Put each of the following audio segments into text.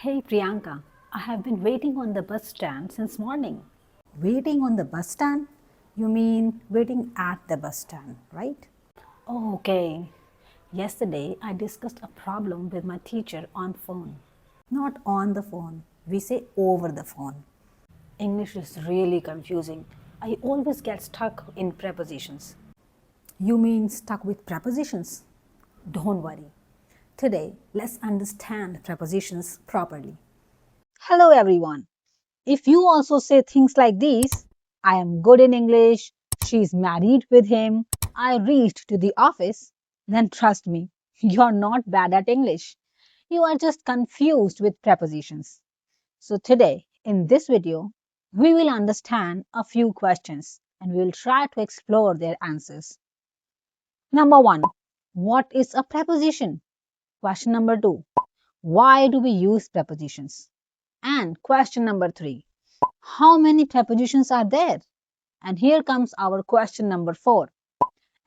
Hey Priyanka, I have been waiting on the bus stand since morning. Waiting on the bus stand? You mean waiting at the bus stand, right? Oh, okay. Yesterday I discussed a problem with my teacher on phone. Not on the phone. We say over the phone. English is really confusing. I always get stuck in prepositions. You mean stuck with prepositions? Don't worry. Today, let's understand prepositions properly. Hello everyone. If you also say things like these, I am good in English, she's married with him, I reached to the office, then trust me, you're not bad at English. You are just confused with prepositions. So today, in this video, we will understand a few questions and we will try to explore their answers. Number 1. What is a preposition? Question number 2. Why do we use prepositions? And question number 3. How many prepositions are there? And here comes our question number 4.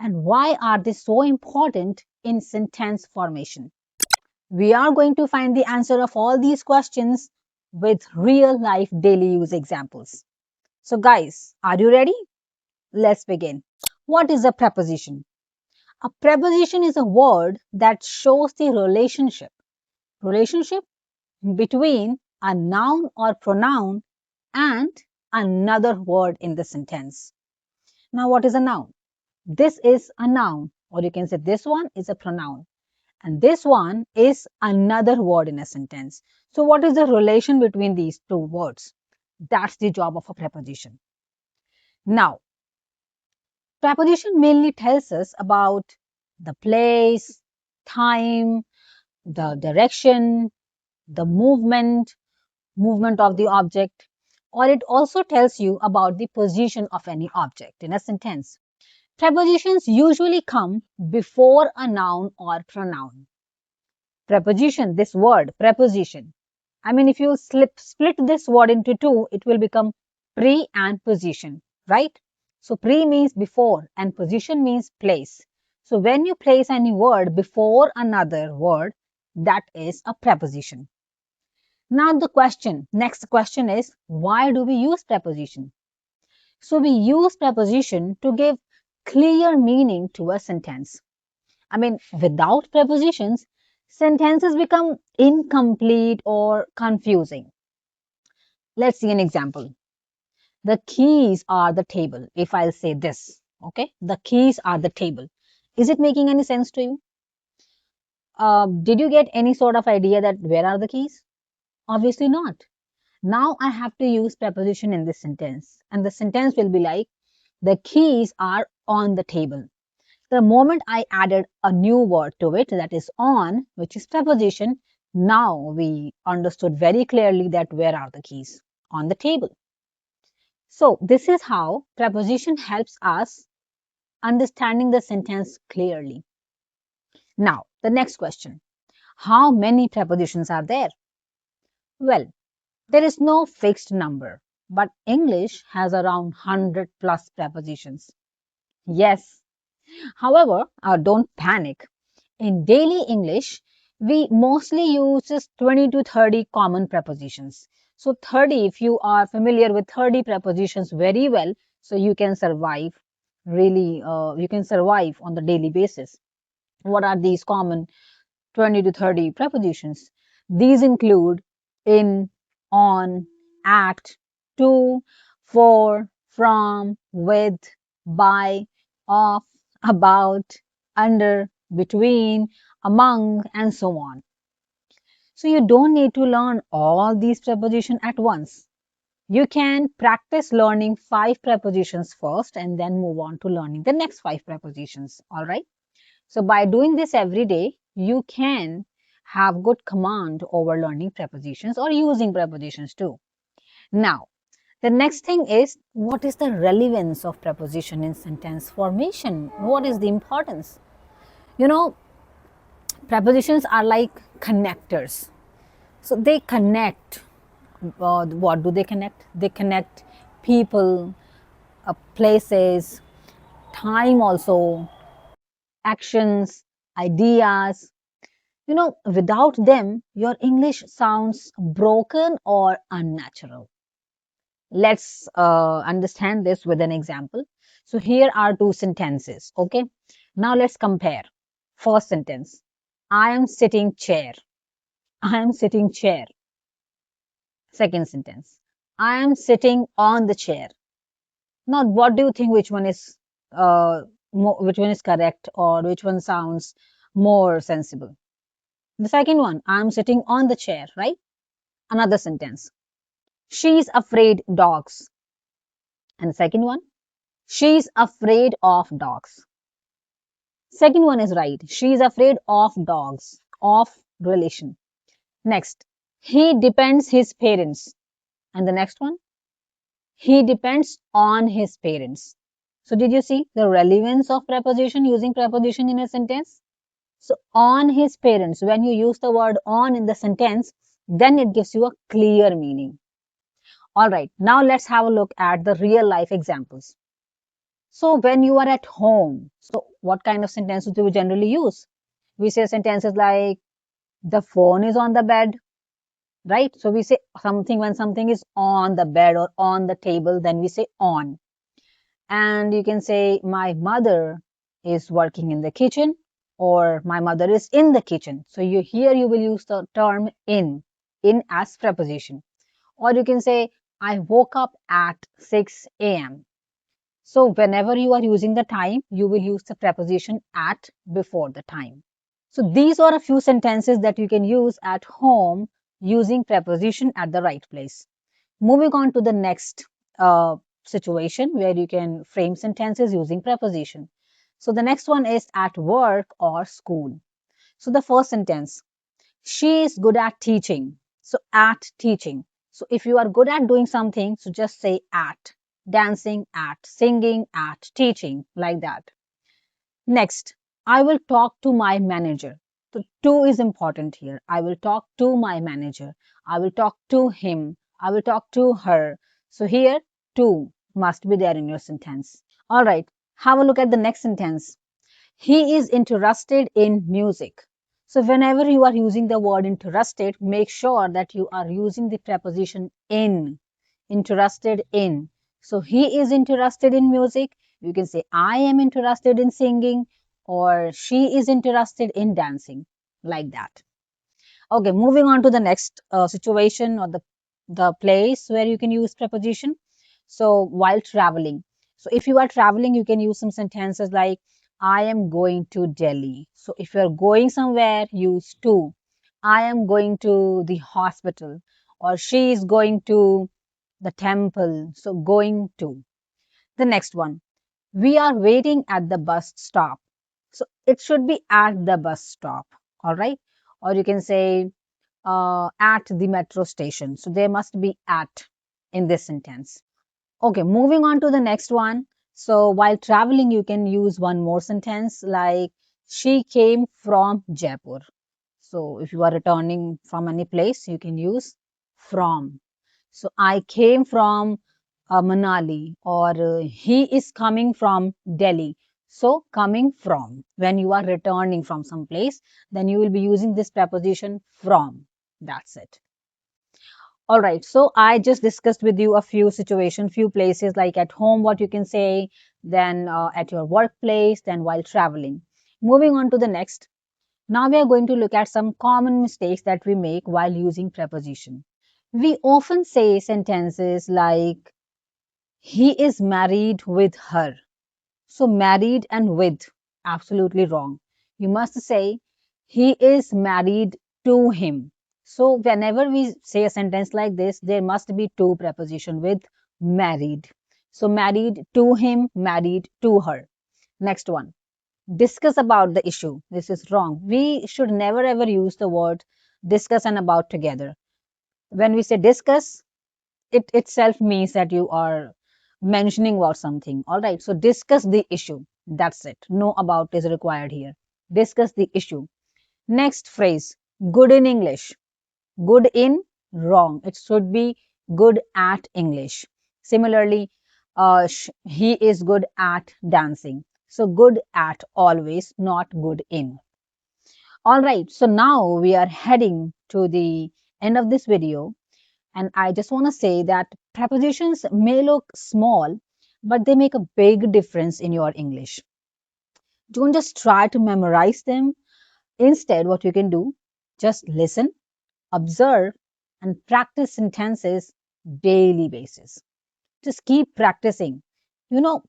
And why are they so important in sentence formation? We are going to find the answer of all these questions with real life daily use examples. So guys, are you ready? Let's begin. What is a preposition? A preposition is a word that shows the relationship between a noun or pronoun and another word in the sentence. Now, what is a noun? This is a noun, or you can say this one is a pronoun, and this one is another word in a sentence. So, what is the relation between these two words? That's the job of a preposition. Now, preposition mainly tells us about the place, time, the direction, the movement of the object, or it also tells you about the position of any object in a sentence. Prepositions usually come before a noun or pronoun. Preposition, this word, preposition. I mean, if you split this word into two, it will become pre and position, right? So pre means before and position means place. So when you place any word before another word, that is a preposition. Now next question is, why do we use preposition? So we use preposition to give clear meaning to a sentence. I mean, without prepositions, sentences become incomplete or confusing. Let's see an example. The keys are the table. If I'll say this, okay, the keys are the table. Is it making any sense to you? Did you get any sort of idea that where are the keys? Obviously not. Now I have to use preposition in this sentence, and the sentence will be like, the keys are on the table. The moment I added a new word to it, that is on, which is preposition, now we understood very clearly that where are the keys? On the table. So this is how preposition helps us understanding the sentence clearly. Now, the next question. How many prepositions are there? Well, there is no fixed number, but English has around 100 plus prepositions. Yes. However, don't panic. In daily English, we mostly use just 20 to 30 common prepositions. So 30, if you are familiar with 30 prepositions very well, so you can survive you can survive on the daily basis. What are these common 20 to 30 prepositions? These include in, on, at, to, for, from, with, by, of, about, under, between, among, and so on. So you don't need to learn all these prepositions at once. You can practice learning 5 prepositions first and then move on to learning the next 5 prepositions. All right. So by doing this every day, you can have good command over learning prepositions or using prepositions too. Now, the next thing is, what is the relevance of preposition in sentence formation? What is the importance? You know, prepositions are like connectors. So they connect. What do they connect? They connect people, places, time also, actions, ideas. You know, without them, your English sounds broken or unnatural. Let's understand this with an example. So here are two sentences. Okay. Now let's compare. First sentence. I am sitting chair. I am sitting chair. Second sentence. I am sitting on the chair. Now, what do you think which one is uh, which one is correct or which one sounds more sensible? The second one, I'm sitting on the chair, right? Another sentence. She's afraid dogs. And the second one, she's afraid of dogs. Second one is right. She's afraid of dogs, of relation. Next, he depends his parents. And the next one, he depends on his parents. So did you see the relevance of preposition, using preposition in a sentence? So on his parents, when you use the word on in the sentence, then it gives you a clear meaning. All right, now let's have a look at the real life examples. So when you are at home, so what kind of sentences do we generally use? We say sentences like the phone is on the bed, right? So we say something when something is on the bed or on the table, then we say on. And you can say my mother is working in the kitchen or my mother is in the kitchen. So you will use the term in as preposition. Or you can say I woke up at 6 a.m. So whenever you are using the time, you will use the preposition at before the time. So these are a few sentences that you can use at home using preposition at the right place. Moving on to the next situation where you can frame sentences using preposition. So the next one is at work or school. So the first sentence, she is good at teaching. So at teaching. So if you are good at doing something, so just say at. Dancing, at singing, at teaching, like that. Next, I will talk to my manager. So to is important here. I will talk to my manager. I will talk to him. I will talk to her. So here, to must be there in your sentence. All right, have a look at the next sentence. He is interested in music. So whenever you are using the word interested, make sure that you are using the preposition in. Interested in. So he is interested in music. You can say I am interested in singing or she is interested in dancing, like that. Okay, moving on to the next situation or the place where you can use preposition. So while traveling. So if you are traveling, you can use some sentences like I am going to Delhi. So if you are going somewhere, use to. I am going to the hospital or she is going to the temple. So going to. The next one. We are waiting at the bus stop. So it should be at the bus stop. All right. Or you can say at the metro station. So there must be at in this sentence. Okay, moving on to the next one. So while traveling, you can use one more sentence like she came from Jaipur. So if you are returning from any place, you can use from. So I came from Manali or he is coming from Delhi. So coming from, when you are returning from some place, then you will be using this preposition from. That's it. All right. So I just discussed with you a few situations, few places like at home, what you can say, then at your workplace, then while traveling. Moving on to the next. Now we are going to look at some common mistakes that we make while using preposition. We often say sentences like, he is married with her. So married and with, absolutely wrong. You must say, he is married to him. So whenever we say a sentence like this, there must be two preposition with married. So married to him, married to her. Next one. Discuss about the issue. This is wrong. We should never ever use the word discuss and about together. When we say discuss, it itself means that you are mentioning about something. All right. So discuss the issue. That's it. No about is required here. Discuss the issue. Next phrase. Good in English. Good in, wrong. It should be good at English. Similarly, he is good at dancing. So good at always, not good in. All right, so now we are heading to the end of this video, and I just want to say that prepositions may look small, but they make a big difference in your English. Don't just try to memorize them. Instead, what you can do, just listen, observe, and practice sentences daily basis. Just keep practicing. You know,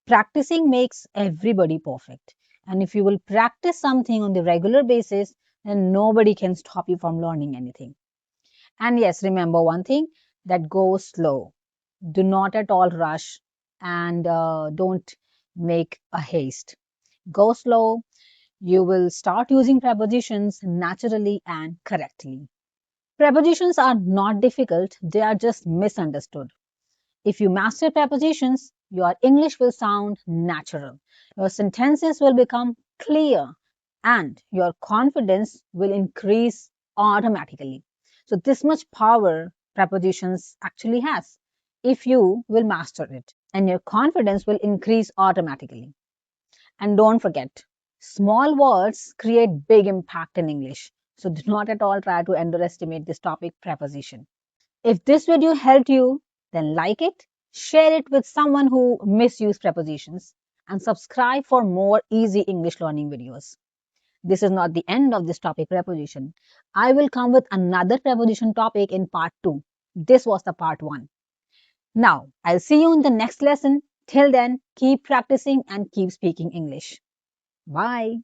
practicing makes everybody perfect. And if you will practice something on the regular basis, then nobody can stop you from learning anything. And yes, remember one thing, that go slow. Do not at all rush, and don't make a haste. Go slow. You will start using prepositions naturally and correctly. Prepositions are not difficult, they are just misunderstood. If you master prepositions, your English will sound natural, your sentences will become clear, and your confidence will increase automatically. So, this much power prepositions actually has if you will master it, and your confidence will increase automatically. And don't forget, small words create big impact in English. So, do not at all try to underestimate this topic, preposition. If this video helped you, then like it, share it with someone who misuse prepositions, and subscribe for more easy English learning videos. This is not the end of this topic, preposition. I will come with another preposition topic in part 2. This was the part 1. Now, I'll see you in the next lesson. Till then, keep practicing and keep speaking English. Bye.